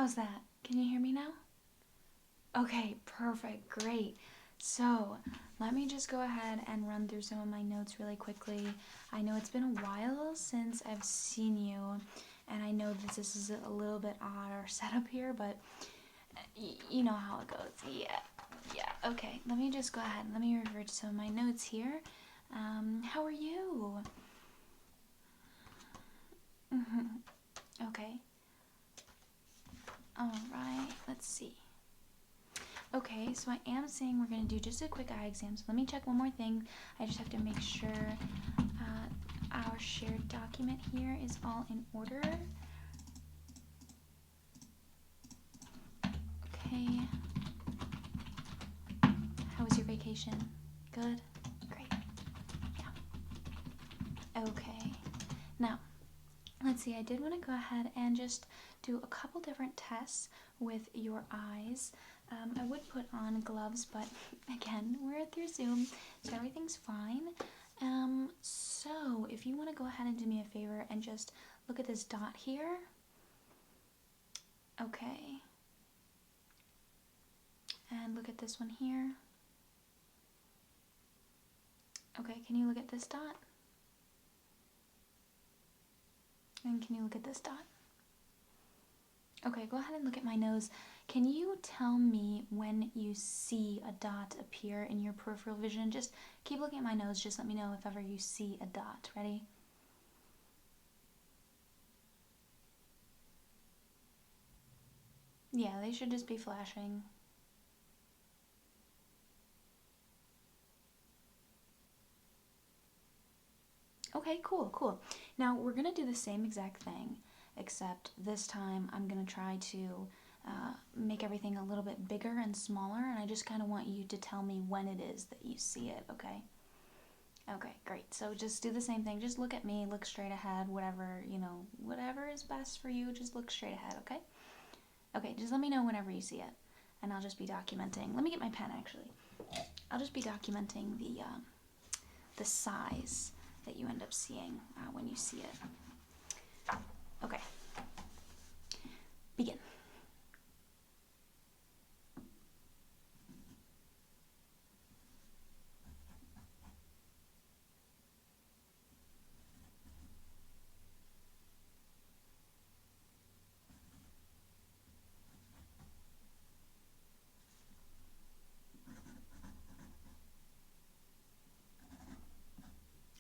How's that? Can you hear me now? Okay, perfect, great. So, let me just go ahead and run through some of my notes really quickly. I know it's been a while since I've seen you, and I know that this is a little bit odd our setup here, but you know how it goes. Yeah, okay. Let me just go ahead and let me refer to some of my notes here. How are you? Okay. Alright, let's see. Okay, so I am saying we're going to do just a quick eye exam. So let me check one more thing. I just have to make sure our shared document here is all in order. Okay. How was your vacation? Good? Great. Yeah. Okay. Now, let's see. I did want to go ahead and just do a couple different tests with your eyes. I would put on gloves, but again, we're through Zoom, so everything's fine. So if you want to go ahead and do me a favor and just look at this dot here. Okay. And look at this one here. Okay, can you look at this dot? And can you look at this dot? Okay, go ahead and look at my nose. Can you tell me when you see a dot appear in your peripheral vision? Just keep looking at my nose. Just let me know if ever you see a dot. Ready? Yeah, they should just be flashing. Okay, cool. Now, we're going to do the same exact thing, except this time I'm going to try to make everything a little bit bigger and smaller, and I just kind of want you to tell me when it is that you see it, okay? Okay, great. So just do the same thing. Just look at me, look straight ahead, whatever, whatever is best for you, just look straight ahead, okay? Okay, just let me know whenever you see it, and I'll just be documenting. Let me get my pen, actually. I'll just be documenting the size that you end up seeing when you see it. Okay. Begin.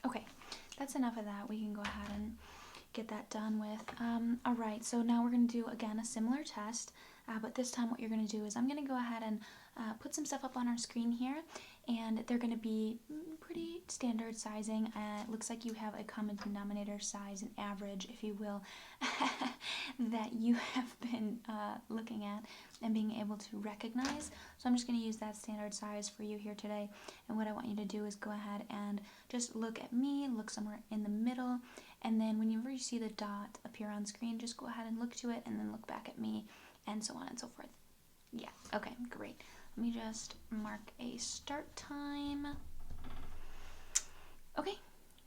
Okay, that's enough of that. We can go ahead and get that done with. Alright, so now we're going to do, again, a similar test, but this time what you're going to do is I'm going to go ahead and put some stuff up on our screen here, and they're going to be pretty standard sizing. It looks like you have a common denominator size, an average, if you will, that you have been looking at and being able to recognize. So I'm just going to use that standard size for you here today, and what I want you to do is go ahead and just look at me, look somewhere in the middle, and then whenever you see the dot appear on screen, just go ahead and look to it and then look back at me, and so on and so forth. Yeah, okay, great. Let me just mark a start time. Okay,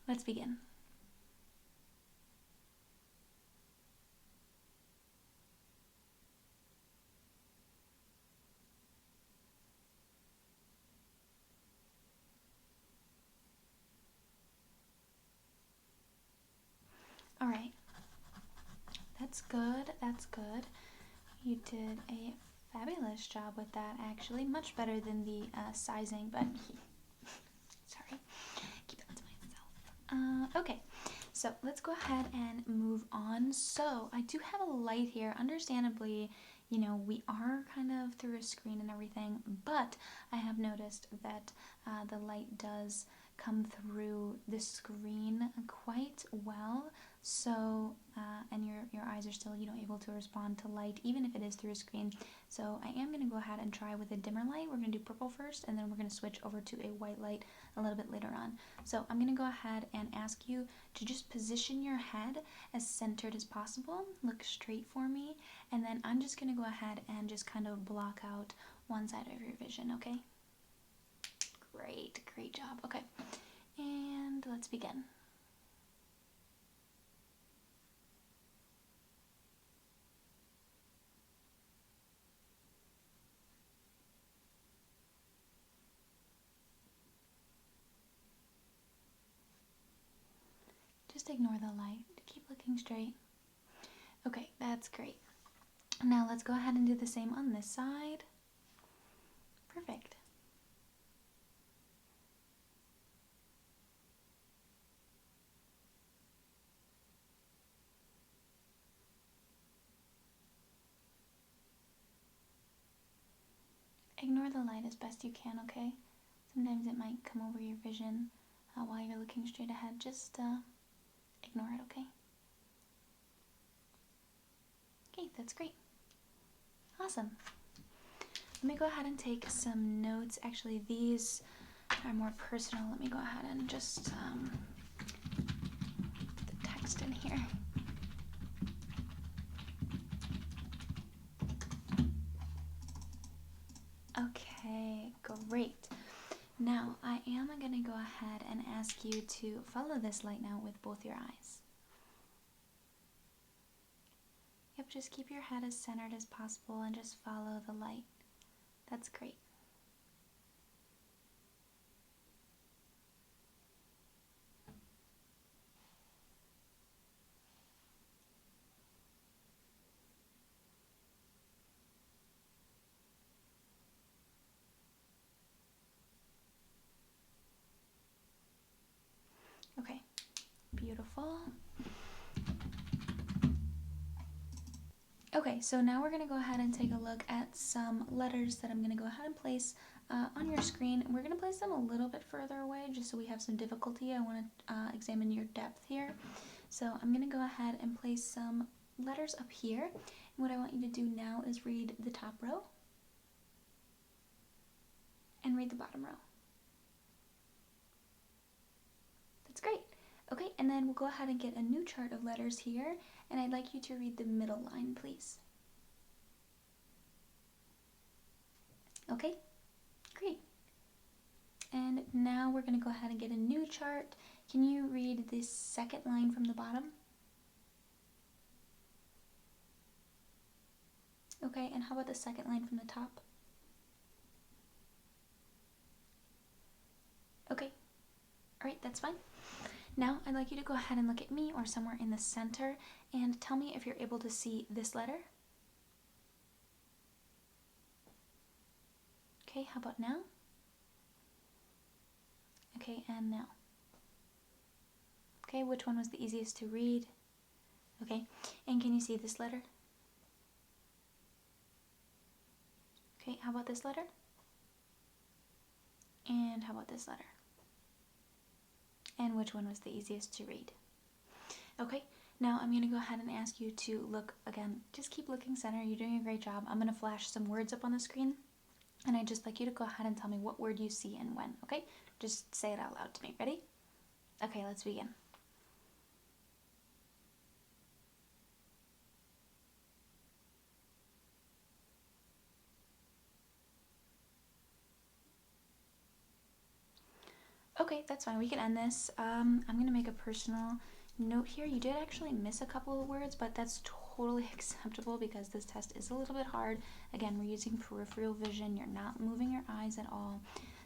let's begin. Alright, that's good. You did a fabulous job with that, actually. Much better than the sizing, but sorry, keep that to myself. Okay, so let's go ahead and move on. So I do have a light here. Understandably, we are kind of through a screen and everything, but I have noticed that the light does come through the screen quite well. So, and your eyes are still, able to respond to light, even if it is through a screen. So I am going to go ahead and try with a dimmer light. We're going to do purple first, and then we're going to switch over to a white light a little bit later on. So I'm going to go ahead and ask you to just position your head as centered as possible. Look straight for me, and then I'm just going to go ahead and just kind of block out one side of your vision, okay? Great job. Okay, and let's begin. just ignore the light. Keep looking straight. Okay, that's great. Now let's go ahead and do the same on this side. Perfect. Ignore the light as best you can, okay? Sometimes it might come over your vision while you're looking straight ahead. Just ignore it, okay? Okay, that's great. Awesome. Let me go ahead and take some notes. Actually, these are more personal. Let me go ahead and just put the text in here. Okay, great. Now, I am going to go ahead and ask you to follow this light now with both your eyes. Yep, just keep your head as centered as possible and just follow the light. That's great. Okay, beautiful. Okay, so now we're going to go ahead and take a look at some letters that I'm going to go ahead and place on your screen. We're going to place them a little bit further away just so we have some difficulty. I want to examine your depth here. So I'm going to go ahead and place some letters up here. And what I want you to do now is read the top row and read the bottom row. That's great. Okay, and then we'll go ahead and get a new chart of letters here, and I'd like you to read the middle line, please. Okay, great. And now we're going to go ahead and get a new chart. Can you read this second line from the bottom? Okay, and how about the second line from the top? Okay, all right, that's fine. Now, I'd like you to go ahead and look at me or somewhere in the center and tell me if you're able to see this letter. Okay, how about now? Okay, and now. Okay, which one was the easiest to read? Okay, and can you see this letter? Okay, how about this letter? And how about this letter? And which one was the easiest to read? Okay, now I'm going to go ahead and ask you to look again. Just keep looking center. You're doing a great job. I'm going to flash some words up on the screen, and I'd just like you to go ahead and tell me what word you see and when, okay? Just say it out loud to me. Ready? Okay, let's begin. Okay, that's fine. We can end this. I'm going to make a personal note here. You did actually miss a couple of words, but that's totally acceptable because this test is a little bit hard. Again, we're using peripheral vision. You're not moving your eyes at all.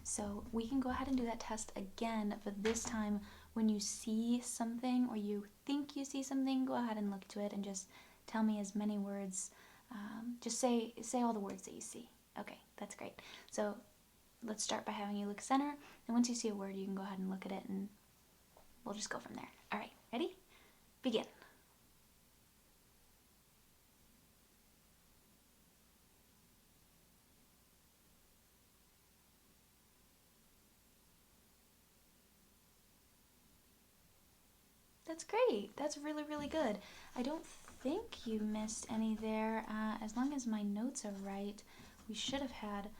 So we can go ahead and do that test again, but this time when you see something or you think you see something, go ahead and look to it and just tell me as many words. Just say all the words that you see. Okay, that's great. So let's start by having you look center, and once you see a word, you can go ahead and look at it, and we'll just go from there. All right, ready? Begin. That's great. That's really, really good. I don't think you missed any there. As long as my notes are right, we should have had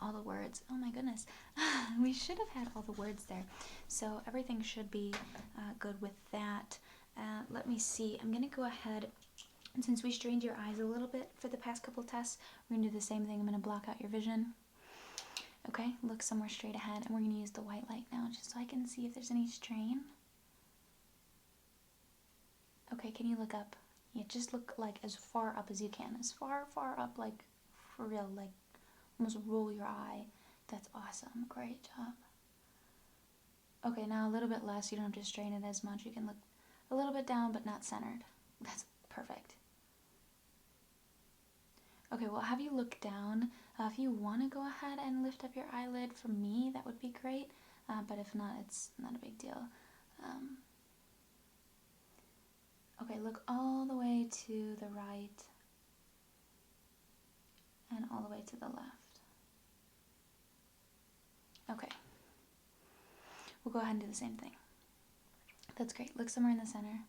all the words. Oh my goodness. We should have had all the words there. So everything should be good with that. Let me see. I'm going to go ahead, and since we strained your eyes a little bit for the past couple tests, we're going to do the same thing. I'm going to block out your vision. Okay, look somewhere straight ahead, and we're going to use the white light now just so I can see if there's any strain. Okay, can you look up? Yeah, just look like as far up as you can. As far up, like for real, like almost roll your eye. That's awesome. Great job. Okay, now a little bit less. You don't have to strain it as much. You can look A little bit down, but not centered. That's perfect. Okay, well, have you look down. If you want to go ahead and lift up your eyelid for me, that would be great. But if not, it's not a big deal. Okay, look all the way to the right and all the way to the left. Okay. We'll go ahead and do the same thing. That's great. Look somewhere in the center.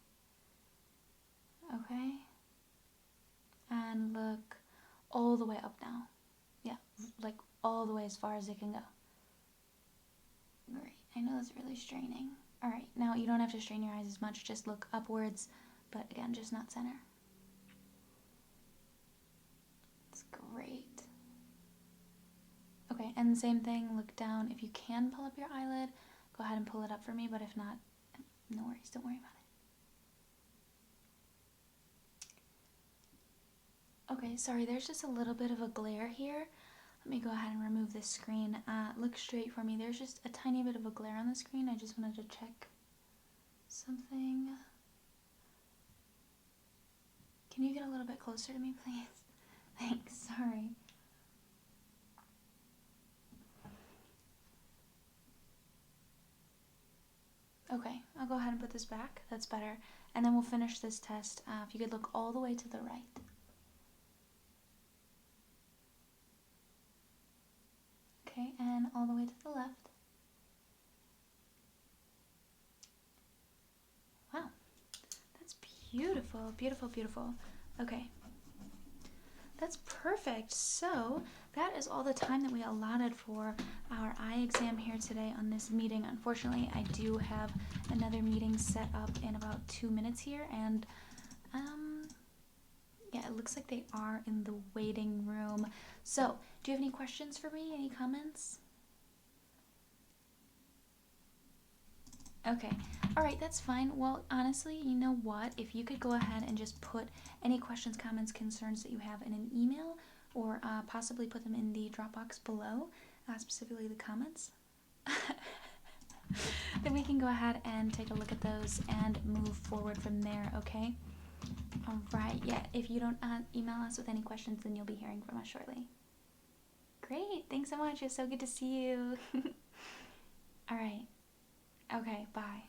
Okay. And look all the way up now. Yeah, like all the way as far as it can go. Great. I know that's really straining. Alright, now you don't have to strain your eyes as much. Just look upwards, but again, just not center. That's great. Okay, and the same thing, look down. If you can pull up your eyelid, go ahead and pull it up for me, but if not, no worries, don't worry about it. Okay, sorry, there's just a little bit of a glare here. Let me go ahead and remove this screen. Look straight for me. There's just a tiny bit of a glare on the screen. I just wanted to check something. Can you get a little bit closer to me, please? Thanks, sorry. Okay, I'll go ahead and put this back. That's better. And then we'll finish this test. If you could look all the way to the right. Okay, and all the way to the left. Wow, that's beautiful, beautiful, beautiful. Okay, that's perfect. So that is all the time that we allotted for our eye exam here today on this meeting. Unfortunately, I do have another meeting set up in about 2 minutes here, and yeah, it looks like they are in the waiting room. So, do you have any questions for me? Any comments? Okay. Alright, that's fine. Well, honestly, you know what? If you could go ahead and just put any questions, comments, concerns that you have in an email, or possibly put them in the Dropbox below, specifically the comments, then we can go ahead and take a look at those and move forward from there, okay? Alright, yeah, if you don't email us with any questions, then you'll be hearing from us shortly. Great, thanks so much. It's so good to see you. Alright. Okay, bye.